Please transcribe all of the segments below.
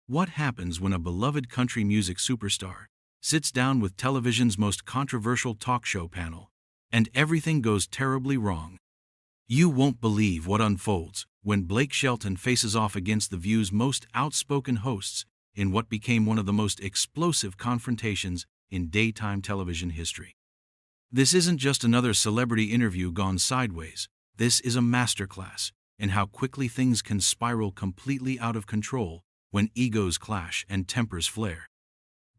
What happens when a beloved country music superstar sits down with television's most controversial talk show panel, and everything goes terribly wrong? You won't believe what unfolds when Blake Shelton faces off against The View's most outspoken hosts in what became one of the most explosive confrontations in daytime television history. This isn't just another celebrity interview gone sideways. This is a masterclass in how quickly things can spiral completely out of control when egos clash and tempers flare.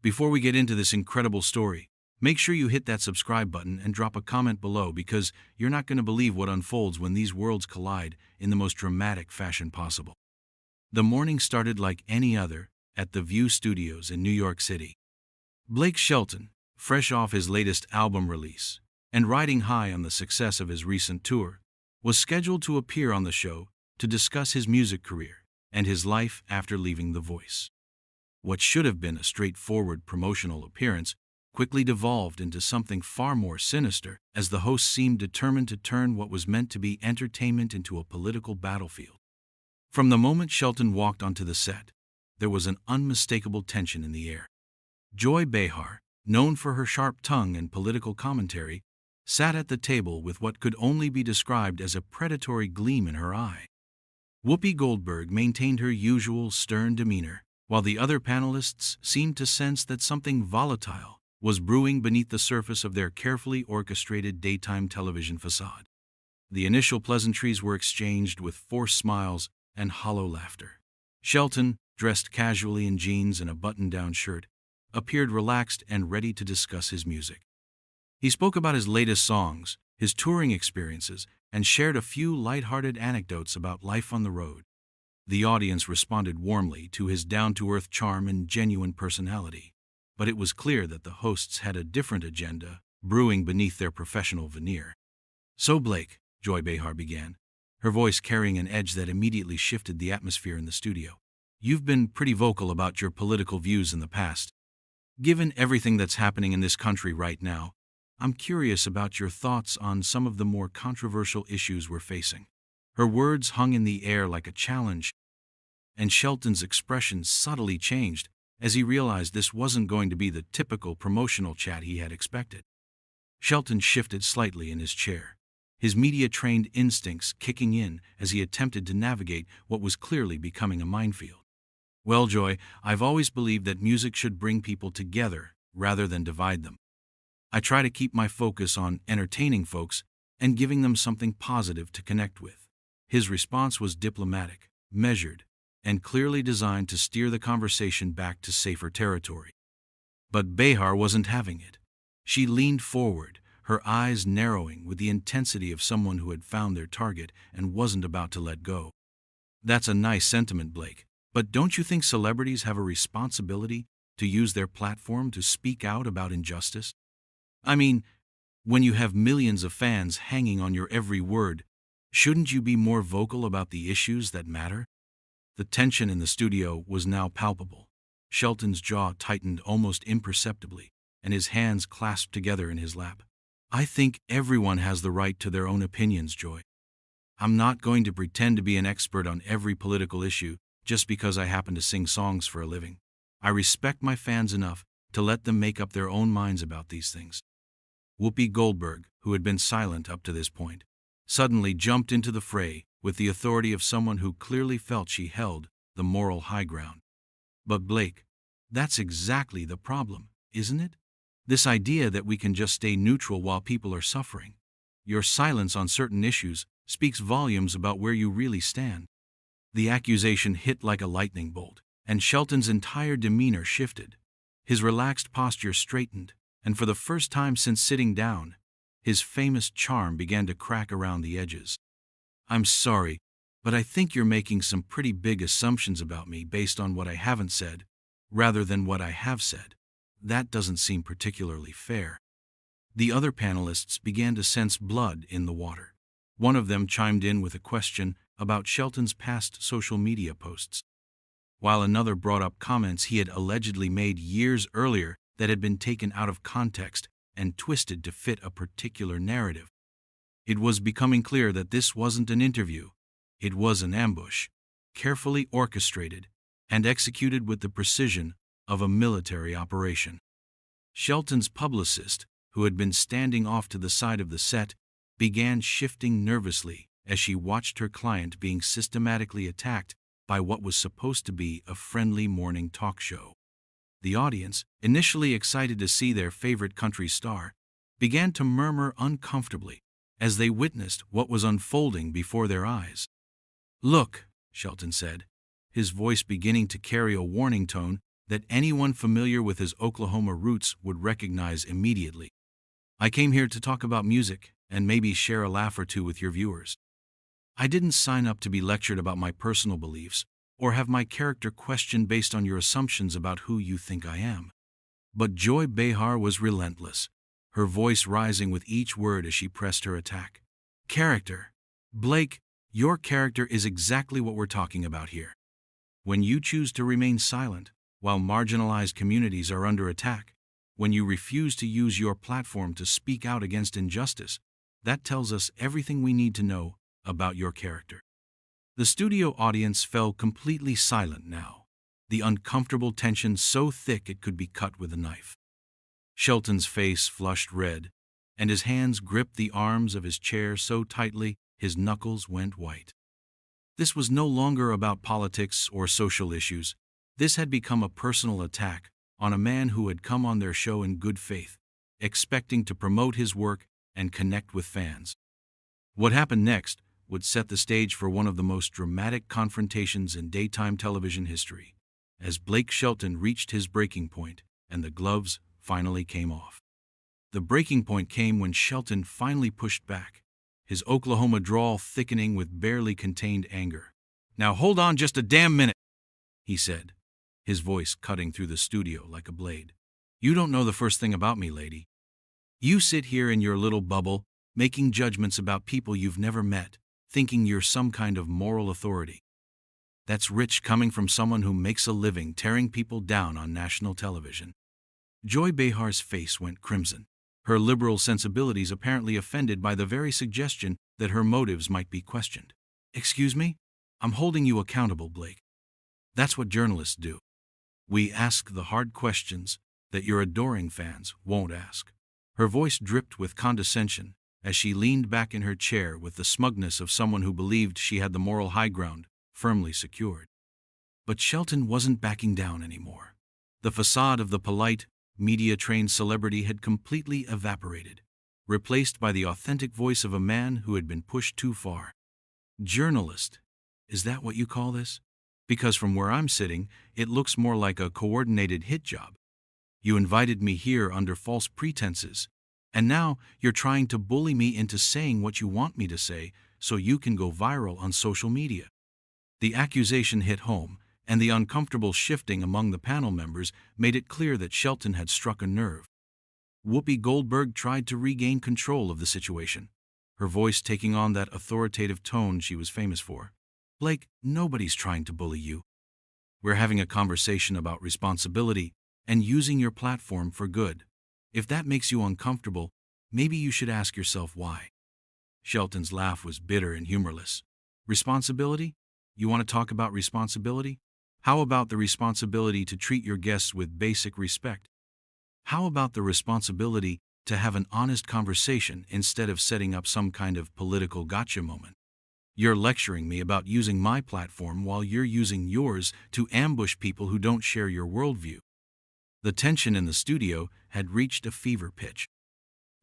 Before we get into this incredible story, make sure you hit that subscribe button and drop a comment below, because you're not going to believe what unfolds when these worlds collide in the most dramatic fashion possible. The morning started like any other at the View Studios in New York City. Blake Shelton, fresh off his latest album release and riding high on the success of his recent tour, was scheduled to appear on the show to discuss his music career and his life after leaving The Voice. What should have been a straightforward promotional appearance quickly devolved into something far more sinister, as the host seemed determined to turn what was meant to be entertainment into a political battlefield. From the moment Shelton walked onto the set, there was an unmistakable tension in the air. Joy Behar, known for her sharp tongue and political commentary, sat at the table with what could only be described as a predatory gleam in her eye. Whoopi Goldberg maintained her usual stern demeanor, while the other panelists seemed to sense that something volatile was brewing beneath the surface of their carefully orchestrated daytime television facade. The initial pleasantries were exchanged with forced smiles and hollow laughter. Shelton, dressed casually in jeans and a button-down shirt, appeared relaxed and ready to discuss his music. He spoke about his latest songs, his touring experiences, and shared a few light-hearted anecdotes about life on the road. The audience responded warmly to his down-to-earth charm and genuine personality, but it was clear that the hosts had a different agenda brewing beneath their professional veneer. "So Blake," Joy Behar began, her voice carrying an edge that immediately shifted the atmosphere in the studio, "you've been pretty vocal about your political views in the past. Given everything that's happening in this country right now, I'm curious about your thoughts on some of the more controversial issues we're facing." Her words hung in the air like a challenge, and Shelton's expression subtly changed as he realized this wasn't going to be the typical promotional chat he had expected. Shelton shifted slightly in his chair, his media-trained instincts kicking in as he attempted to navigate what was clearly becoming a minefield. "Well, Joy, I've always believed that music should bring people together rather than divide them. I try to keep my focus on entertaining folks and giving them something positive to connect with." His response was diplomatic, measured, and clearly designed to steer the conversation back to safer territory. But Behar wasn't having it. She leaned forward, her eyes narrowing with the intensity of someone who had found their target and wasn't about to let go. "That's a nice sentiment, Blake, but don't you think celebrities have a responsibility to use their platform to speak out about injustice? I mean, when you have millions of fans hanging on your every word, shouldn't you be more vocal about the issues that matter?" The tension in the studio was now palpable. Shelton's jaw tightened almost imperceptibly, and his hands clasped together in his lap. "I think everyone has the right to their own opinions, Joy. I'm not going to pretend to be an expert on every political issue just because I happen to sing songs for a living. I respect my fans enough to let them make up their own minds about these things." Whoopi Goldberg, who had been silent up to this point, suddenly jumped into the fray with the authority of someone who clearly felt she held the moral high ground. "But Blake, that's exactly the problem, isn't it? This idea that we can just stay neutral while people are suffering. Your silence on certain issues speaks volumes about where you really stand." The accusation hit like a lightning bolt, and Shelton's entire demeanor shifted. His relaxed posture straightened, and for the first time since sitting down, his famous charm began to crack around the edges. "I'm sorry, but I think you're making some pretty big assumptions about me based on what I haven't said, rather than what I have said. That doesn't seem particularly fair." The other panelists began to sense blood in the water. One of them chimed in with a question about Shelton's past social media posts, while another brought up comments he had allegedly made years earlier that had been taken out of context and twisted to fit a particular narrative. It was becoming clear that this wasn't an interview. It was an ambush, carefully orchestrated and executed with the precision of a military operation. Shelton's publicist, who had been standing off to the side of the set, began shifting nervously as she watched her client being systematically attacked by what was supposed to be a friendly morning talk show. The audience, initially excited to see their favorite country star, began to murmur uncomfortably as they witnessed what was unfolding before their eyes. "Look," Shelton said, his voice beginning to carry a warning tone that anyone familiar with his Oklahoma roots would recognize immediately. "I came here to talk about music and maybe share a laugh or two with your viewers. I didn't sign up to be lectured about my personal beliefs or have my character questioned based on your assumptions about who you think I am." But Joy Behar was relentless, her voice rising with each word as she pressed her attack. "Character. Blake, your character is exactly what we're talking about here. When you choose to remain silent while marginalized communities are under attack, when you refuse to use your platform to speak out against injustice, that tells us everything we need to know about your character." The studio audience fell completely silent now, the uncomfortable tension so thick it could be cut with a knife. Shelton's face flushed red, and his hands gripped the arms of his chair so tightly his knuckles went white. This was no longer about politics or social issues. This had become a personal attack on a man who had come on their show in good faith, expecting to promote his work and connect with fans. What happened next would set the stage for one of the most dramatic confrontations in daytime television history, as Blake Shelton reached his breaking point and the gloves finally came off. The breaking point came when Shelton finally pushed back, his Oklahoma drawl thickening with barely contained anger. "Now hold on just a damn minute," he said, his voice cutting through the studio like a blade. "You don't know the first thing about me, lady. You sit here in your little bubble, making judgments about people you've never met, thinking you're some kind of moral authority. That's rich coming from someone who makes a living tearing people down on national television." Joy Behar's face went crimson, her liberal sensibilities apparently offended by the very suggestion that her motives might be questioned. "Excuse me? I'm holding you accountable, Blake. That's what journalists do. We ask the hard questions that your adoring fans won't ask." Her voice dripped with condescension as she leaned back in her chair with the smugness of someone who believed she had the moral high ground firmly secured. But Shelton wasn't backing down anymore. The facade of the polite, media-trained celebrity had completely evaporated, replaced by the authentic voice of a man who had been pushed too far. "Journalist, is that what you call this? Because from where I'm sitting, it looks more like a coordinated hit job. You invited me here under false pretenses, and now you're trying to bully me into saying what you want me to say so you can go viral on social media." The accusation hit home, and the uncomfortable shifting among the panel members made it clear that Shelton had struck a nerve. Whoopi Goldberg tried to regain control of the situation, her voice taking on that authoritative tone she was famous for. "Blake, nobody's trying to bully you. We're having a conversation about responsibility and using your platform for good. If that makes you uncomfortable, maybe you should ask yourself why." Shelton's laugh was bitter and humorless. "Responsibility? You want to talk about responsibility? How about the responsibility to treat your guests with basic respect? How about the responsibility to have an honest conversation instead of setting up some kind of political gotcha moment? You're lecturing me about using my platform while you're using yours to ambush people who don't share your worldview." The tension in the studio had reached a fever pitch.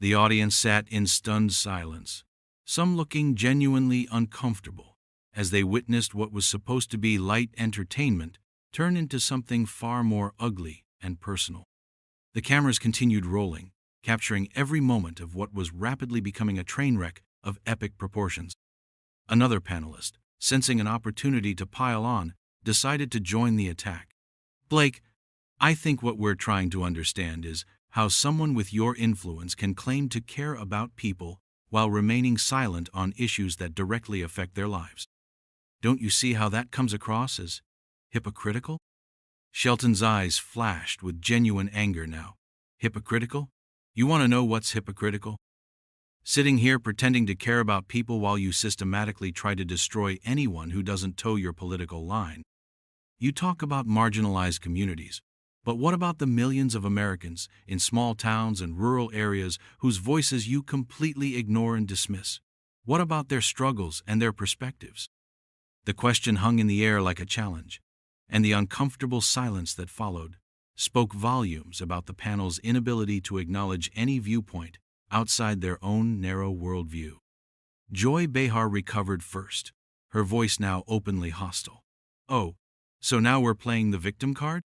The audience sat in stunned silence, some looking genuinely uncomfortable, as they witnessed what was supposed to be light entertainment turn into something far more ugly and personal. The cameras continued rolling, capturing every moment of what was rapidly becoming a train wreck of epic proportions. Another panelist, sensing an opportunity to pile on, decided to join the attack. "Blake, I think what we're trying to understand is how someone with your influence can claim to care about people while remaining silent on issues that directly affect their lives. Don't you see how that comes across as hypocritical?" Shelton's eyes flashed with genuine anger now. "Hypocritical? You want to know what's hypocritical? Sitting here pretending to care about people while you systematically try to destroy anyone who doesn't toe your political line. You talk about marginalized communities, but what about the millions of Americans in small towns and rural areas whose voices you completely ignore and dismiss? What about their struggles and their perspectives? The question hung in the air like a challenge, and the uncomfortable silence that followed spoke volumes about the panel's inability to acknowledge any viewpoint outside their own narrow worldview. Joy Behar recovered first, her voice now openly hostile. "Oh, so now we're playing the victim card?"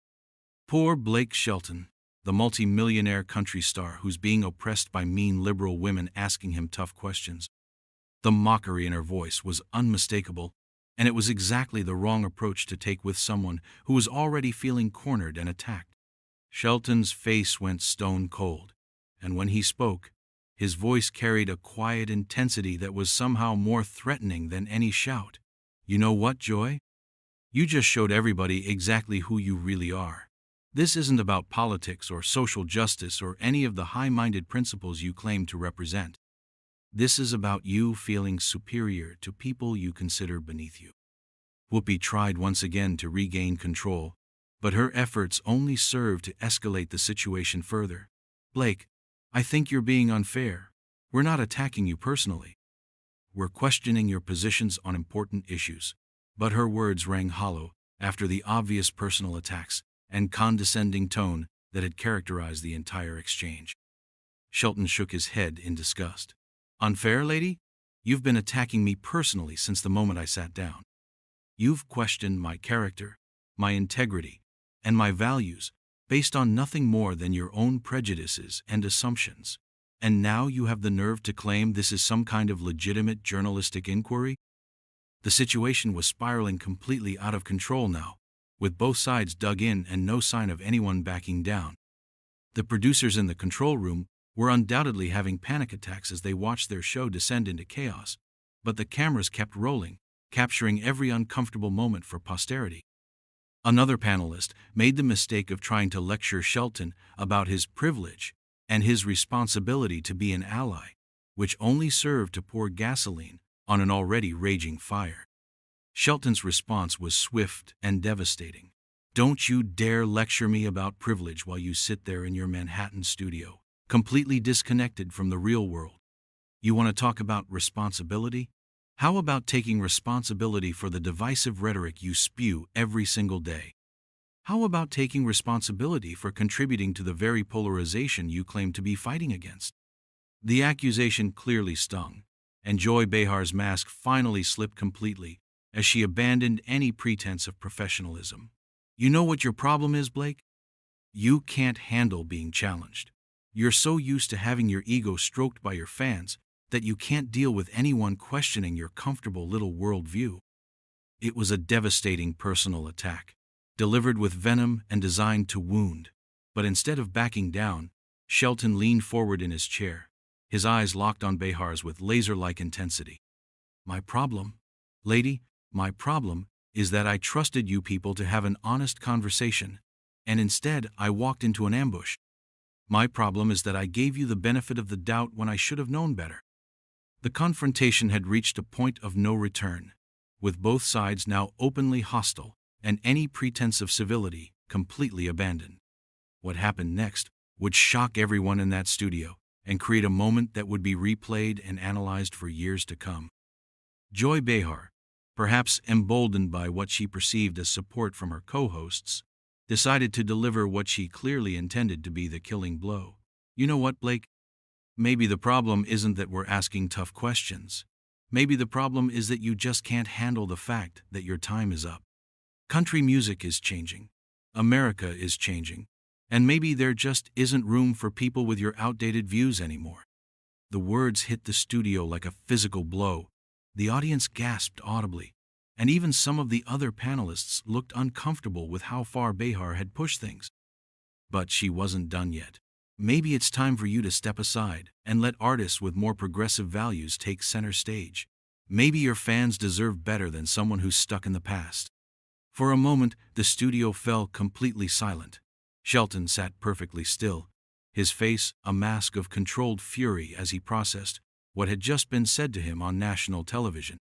Poor Blake Shelton, the multi-millionaire country star who's being oppressed by mean liberal women asking him tough questions. The mockery in her voice was unmistakable, and it was exactly the wrong approach to take with someone who was already feeling cornered and attacked. Shelton's face went stone cold, and when he spoke, his voice carried a quiet intensity that was somehow more threatening than any shout. "You know what, Joy? You just showed everybody exactly who you really are. This isn't about politics or social justice or any of the high-minded principles you claim to represent. This is about you feeling superior to people you consider beneath you." Whoopi tried once again to regain control, but her efforts only served to escalate the situation further. "Blake, I think you're being unfair. We're not attacking you personally. We're questioning your positions on important issues." But her words rang hollow after the obvious personal attacks and condescending tone that had characterized the entire exchange. Shelton shook his head in disgust. "Unfair, lady? You've been attacking me personally since the moment I sat down. You've questioned my character, my integrity, and my values based on nothing more than your own prejudices and assumptions. And now you have the nerve to claim this is some kind of legitimate journalistic inquiry?" The situation was spiraling completely out of control now, with both sides dug in and no sign of anyone backing down. The producers in the control room were undoubtedly having panic attacks as they watched their show descend into chaos, but the cameras kept rolling, capturing every uncomfortable moment for posterity. Another panelist made the mistake of trying to lecture Shelton about his privilege and his responsibility to be an ally, which only served to pour gasoline on an already raging fire. Shelton's response was swift and devastating. "Don't you dare lecture me about privilege while you sit there in your Manhattan studio, completely disconnected from the real world. You want to talk about responsibility? How about taking responsibility for the divisive rhetoric you spew every single day? How about taking responsibility for contributing to the very polarization you claim to be fighting against?" The accusation clearly stung, and Joy Behar's mask finally slipped completely as she abandoned any pretense of professionalism. "You know what your problem is, Blake? You can't handle being challenged. You're so used to having your ego stroked by your fans that you can't deal with anyone questioning your comfortable little worldview." It was a devastating personal attack, delivered with venom and designed to wound. But instead of backing down, Shelton leaned forward in his chair, his eyes locked on Behar's with laser-like intensity. "My problem, lady, my problem is that I trusted you people to have an honest conversation, and instead I walked into an ambush. My problem is that I gave you the benefit of the doubt when I should have known better." The confrontation had reached a point of no return, with both sides now openly hostile and any pretense of civility completely abandoned. What happened next would shock everyone in that studio and create a moment that would be replayed and analyzed for years to come. Joy Behar, perhaps emboldened by what she perceived as support from her co-hosts, decided to deliver what she clearly intended to be the killing blow. "You know what, Blake? Maybe the problem isn't that we're asking tough questions. Maybe the problem is that you just can't handle the fact that your time is up. Country music is changing. America is changing. And maybe there just isn't room for people with your outdated views anymore." The words hit the studio like a physical blow. The audience gasped audibly, and even some of the other panelists looked uncomfortable with how far Behar had pushed things. But she wasn't done yet. "Maybe it's time for you to step aside and let artists with more progressive values take center stage. Maybe your fans deserve better than someone who's stuck in the past." For a moment, the studio fell completely silent. Shelton sat perfectly still, his face a mask of controlled fury as he processed what had just been said to him on national television.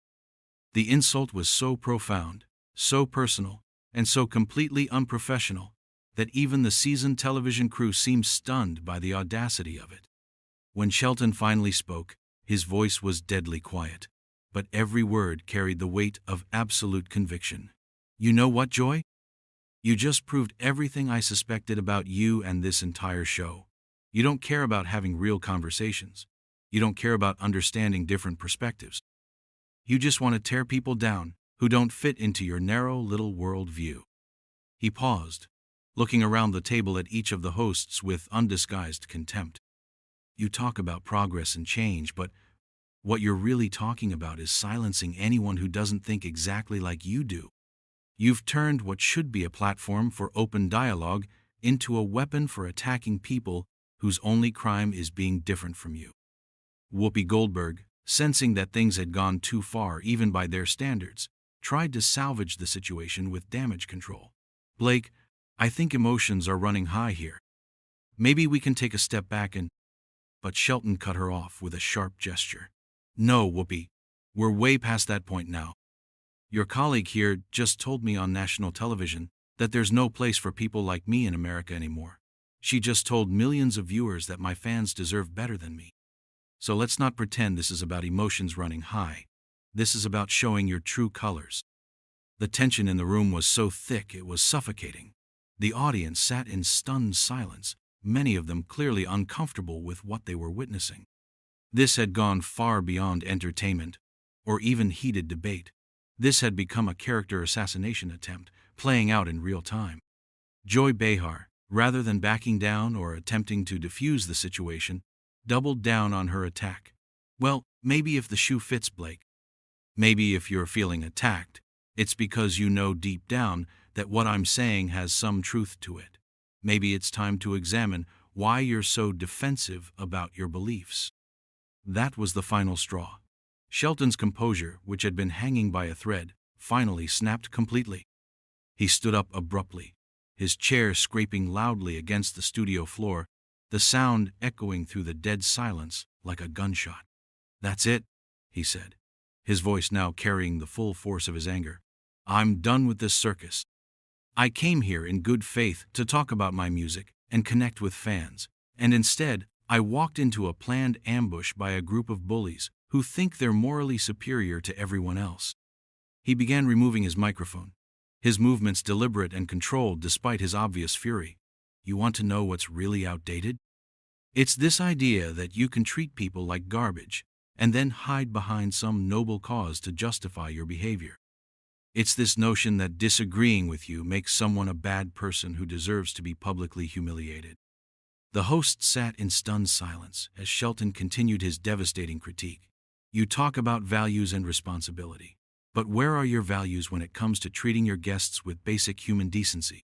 The insult was so profound, so personal, and so completely unprofessional that even the seasoned television crew seemed stunned by the audacity of it. When Shelton finally spoke, his voice was deadly quiet, but every word carried the weight of absolute conviction. "You know what, Joy? You just proved everything I suspected about you and this entire show. You don't care about having real conversations. You don't care about understanding different perspectives. You just want to tear people down who don't fit into your narrow little world view." He paused, looking around the table at each of the hosts with undisguised contempt. "You talk about progress and change, but what you're really talking about is silencing anyone who doesn't think exactly like you do. You've turned what should be a platform for open dialogue into a weapon for attacking people whose only crime is being different from you." Whoopi Goldberg, sensing that things had gone too far even by their standards, tried to salvage the situation with damage control. "Blake, I think emotions are running high here. Maybe we can take a step back and—" But Shelton cut her off with a sharp gesture. "No, Whoopi, we're way past that point now. Your colleague here just told me on national television that there's no place for people like me in America anymore. She just told millions of viewers that my fans deserve better than me. So let's not pretend this is about emotions running high. This is about showing your true colors." The tension in the room was so thick it was suffocating. The audience sat in stunned silence, many of them clearly uncomfortable with what they were witnessing. This had gone far beyond entertainment, or even heated debate. This had become a character assassination attempt, playing out in real time. Joy Behar, rather than backing down or attempting to defuse the situation, doubled down on her attack. "Well, maybe if the shoe fits, Blake. Maybe if you're feeling attacked, it's because you know deep down that what I'm saying has some truth to it. Maybe it's time to examine why you're so defensive about your beliefs." That was the final straw. Shelton's composure, which had been hanging by a thread, finally snapped completely. He stood up abruptly, his chair scraping loudly against the studio floor, the sound echoing through the dead silence like a gunshot. "That's it," he said, his voice now carrying the full force of his anger. "I'm done with this circus. I came here in good faith to talk about my music and connect with fans, and instead, I walked into a planned ambush by a group of bullies who think they're morally superior to everyone else." He began removing his microphone, his movements deliberate and controlled despite his obvious fury. "You want to know what's really outdated? It's this idea that you can treat people like garbage and then hide behind some noble cause to justify your behavior. It's this notion that disagreeing with you makes someone a bad person who deserves to be publicly humiliated." The host sat in stunned silence as Shelton continued his devastating critique. "You talk about values and responsibility, but where are your values when it comes to treating your guests with basic human decency?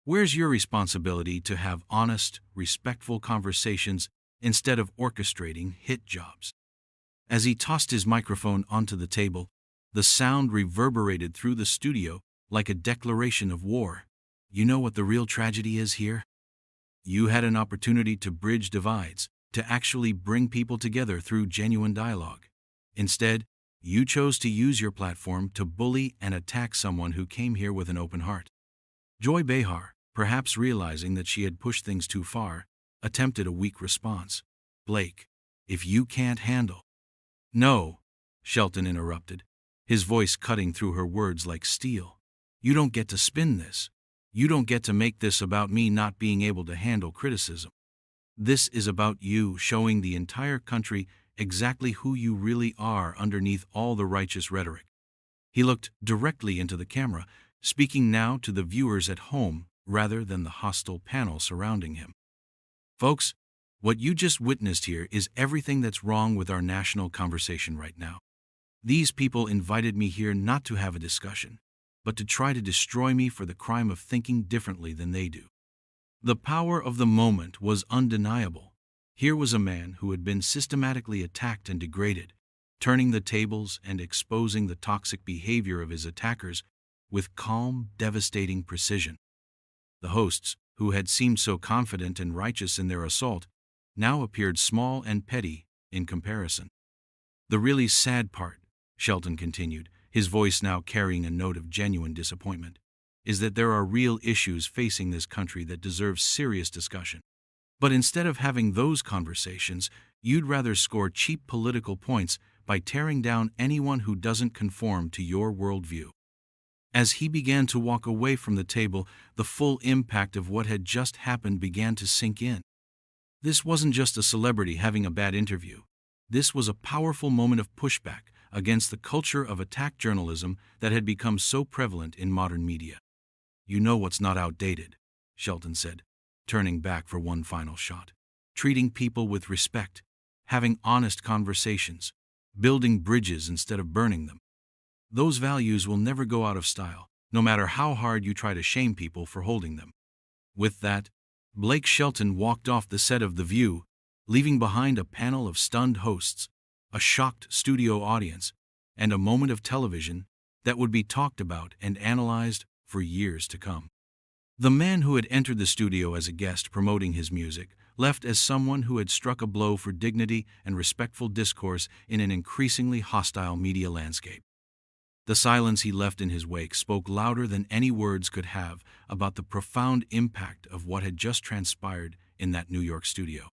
Where's your responsibility to have honest, respectful conversations instead of orchestrating hit jobs?" As he tossed his microphone onto the table, the sound reverberated through the studio like a declaration of war. "You know what the real tragedy is here? You had an opportunity to bridge divides, to actually bring people together through genuine dialogue. Instead, you chose to use your platform to bully and attack someone who came here with an open heart." Joy Behar, perhaps realizing that she had pushed things too far, attempted a weak response. "Blake, if you can't handle—" "No," Shelton interrupted, his voice cutting through her words like steel. "You don't get to spin this. You don't get to make this about me not being able to handle criticism. This is about you showing the entire country exactly who you really are underneath all the righteous rhetoric." He looked directly into the camera, speaking now to the viewers at home rather than the hostile panel surrounding him. "Folks, what you just witnessed here is everything that's wrong with our national conversation right now. These people invited me here not to have a discussion, but to try to destroy me for the crime of thinking differently than they do." The power of the moment was undeniable. Here was a man who had been systematically attacked and degraded, turning the tables and exposing the toxic behavior of his attackers with calm, devastating precision. The hosts, who had seemed so confident and righteous in their assault, now appeared small and petty in comparison. "The really sad part," Shelton continued, his voice now carrying a note of genuine disappointment, is that there are real issues facing this country that deserve serious discussion. But instead of having those conversations, you'd rather score cheap political points by tearing down anyone who doesn't conform to your worldview. As he began to walk away from the table, the full impact of what had just happened began to sink in. This wasn't just a celebrity having a bad interview. This was a powerful moment of pushback against the culture of attack journalism that had become so prevalent in modern media. "You know what's not outdated," Shelton said, turning back for one final shot. "Treating people with respect, having honest conversations, building bridges instead of burning them. Those values will never go out of style, no matter how hard you try to shame people for holding them." With that, Blake Shelton walked off the set of The View, leaving behind a panel of stunned hosts, a shocked studio audience, and a moment of television that would be talked about and analyzed for years to come. The man who had entered the studio as a guest promoting his music left as someone who had struck a blow for dignity and respectful discourse in an increasingly hostile media landscape. The silence he left in his wake spoke louder than any words could have about the profound impact of what had just transpired in that New York studio.